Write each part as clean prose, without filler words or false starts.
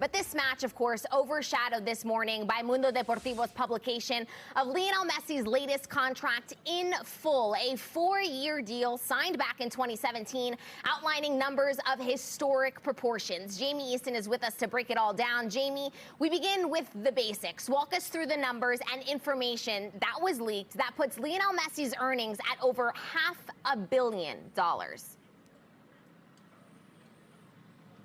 But this match, of course, overshadowed this morning by Mundo Deportivo's publication of Lionel Messi's latest contract in full, a 4-year deal signed back in 2017, outlining numbers of historic proportions. Jamie Easton is with us to break it all down. Jamie, we begin with the basics. Walk us through the numbers and information that was leaked that puts Lionel Messi's earnings at over $500 million.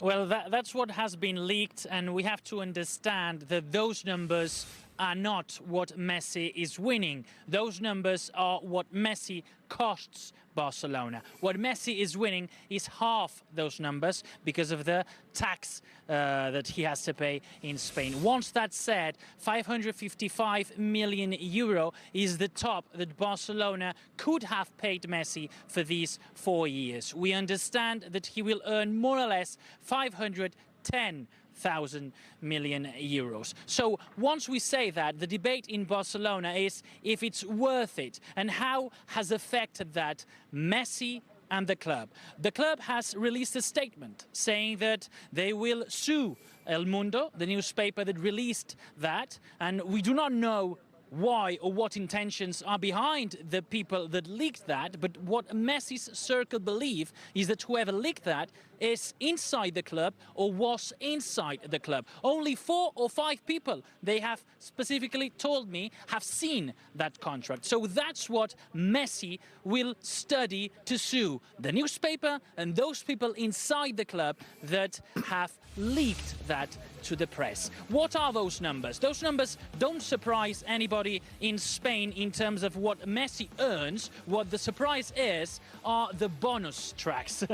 Well, that's what has been leaked, and we have to understand that those numbers are not what Messi is winning. Those numbers are what Messi costs Barcelona. What Messi is winning is half those numbers because of the tax that he has to pay in Spain. Once that's said, 555 million euro is the top that Barcelona could have paid Messi for these 4 years. We understand that he will earn more or less 510,000 million euros. So once we say that, the debate in Barcelona is if it's worth it and how has affected that Messi and the club. The club has released a statement saying that they will sue El Mundo, the newspaper that released that, and we do not know why or what intentions are behind the people that leaked that, but what Messi's circle believe is that whoever leaked that is inside the club or was inside the club. Only 4 or 5 people, they have specifically told me, have seen that contract. So that's what Messi will study to sue the newspaper and those people inside the club that have leaked that to the press. What are those numbers? Those numbers don't surprise anybody in Spain in terms of what Messi earns. What the surprise is are the bonus tracks,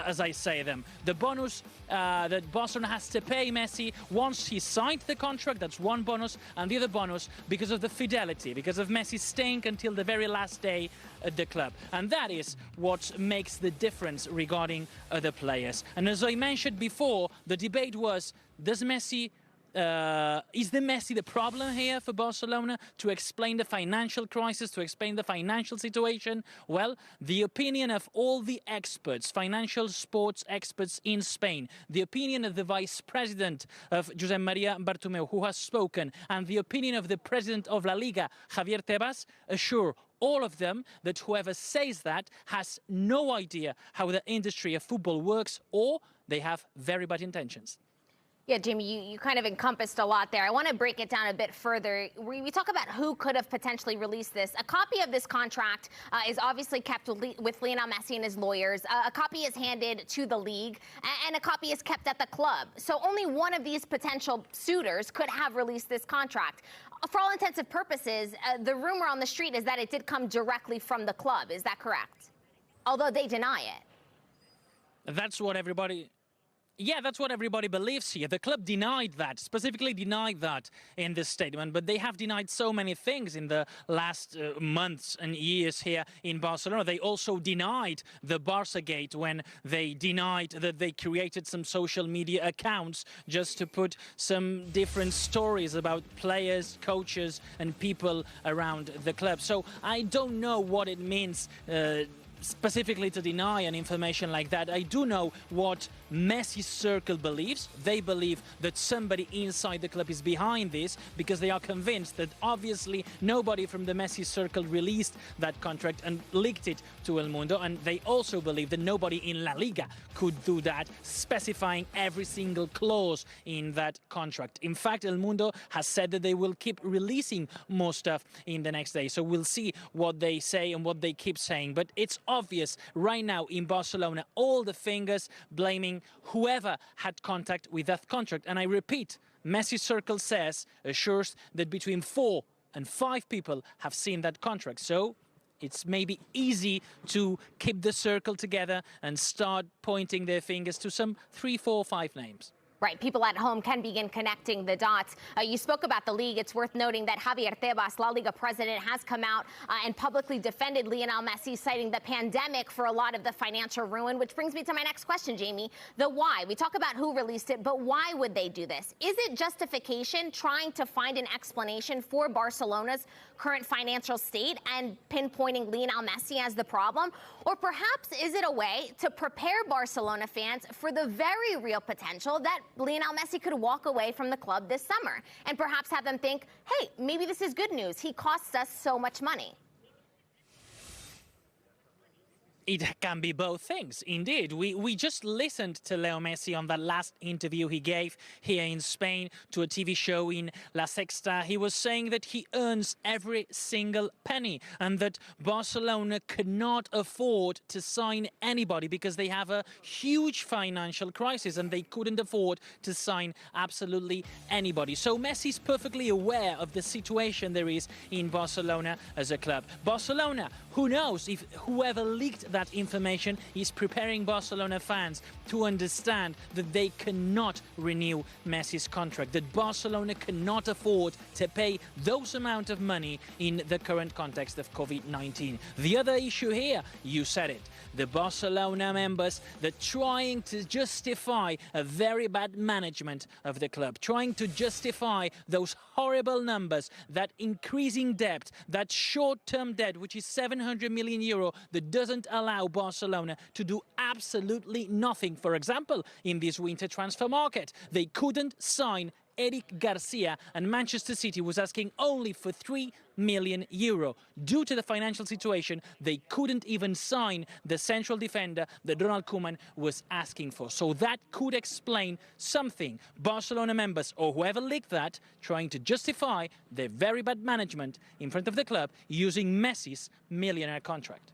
as I say them. The bonus that Barcelona has to pay Messi once he signed the contract, that's one bonus, and the other bonus because of the fidelity, because of Messi staying until the very last day at the club. And that is what makes the difference regarding other players. And as I mentioned before, the debate was, does Messi is the Messi the problem here for Barcelona to explain the financial crisis, to explain the financial situation? Well, the opinion of all the experts, financial sports experts in Spain, the opinion of the vice president of Josep Maria Bartomeu, who has spoken, and the opinion of the president of LaLiga, Javier Tebas, assure all of them that whoever says that has no idea how the industry of football works, or they have very bad intentions. Yeah, Jamie, you kind of encompassed a lot there. I want to break it down a bit further. We talk about who could have potentially released this. A copy of this contract is obviously kept with Lionel Messi and his lawyers. A copy is handed to the league, and a copy is kept at the club. So only one of these potential suitors could have released this contract. For all intents and purposes, the rumor on the street is that it did come directly from the club. Is that correct? Although they deny it. That's what everybody... Yeah, that's what everybody believes here. The club denied that, specifically denied that in this statement, but they have denied so many things in the last months and years here in Barcelona. They also denied the Barca gate when they denied that they created some social media accounts just to put some different stories about players, coaches, and people around the club. So I don't know what it means specifically to deny an information like that. I do know what Messi's circle believes. They believe that somebody inside the club is behind this because they are convinced that obviously nobody from the Messi circle released that contract and leaked it to El Mundo, and they also believe that nobody in La Liga could do that, specifying every single clause in that contract. In fact, El Mundo has said that they will keep releasing more stuff in the next day, so we'll see what they say and what they keep saying. But it's obvious right now in Barcelona, all the fingers blaming whoever had contact with that contract. And I repeat, Messi circle assures that between 4 and 5 people have seen that contract. So it's maybe easy to keep the circle together and start pointing their fingers to some 3, 4, 5 names. Right, people at home can begin connecting the dots. You spoke about the league. It's worth noting that Javier Tebas, LaLiga president, has come out and publicly defended Lionel Messi, citing the pandemic for a lot of the financial ruin, which brings me to my next question, Jamie. The why. We talk about who released it, but why would they do this? Is it justification, trying to find an explanation for Barcelona's current financial state and pinpointing Lionel Messi as the problem? Or perhaps is it a way to prepare Barcelona fans for the very real potential that Lionel Messi could walk away from the club this summer and perhaps have them think, hey, maybe this is good news. He costs us so much money. It can be both things, indeed. We just listened to Leo Messi on that last interview he gave here in Spain to a TV show in La Sexta. He was saying that he earns every single penny and that Barcelona could not afford to sign anybody because they have a huge financial crisis and they couldn't afford to sign absolutely anybody. So Messi is perfectly aware of the situation there is in Barcelona as a club. Barcelona, who knows if whoever leaked that information is preparing Barcelona fans to understand that they cannot renew Messi's contract, that Barcelona cannot afford to pay those amount of money in the current context of COVID-19. The other issue here, you said it, the Barcelona members that trying to justify a very bad management of the club, trying to justify those horrible numbers, that increasing debt, that short-term debt, which is 700 million euro, that doesn't allow Barcelona to do absolutely nothing. For example, in this winter transfer market, they couldn't sign Eric Garcia, and Manchester City was asking only for 3 million euro. Due to the financial situation, they couldn't even sign the central defender that Ronald Koeman was asking for. So that could explain something. Barcelona members, or whoever leaked that, trying to justify their very bad management in front of the club using Messi's millionaire contract.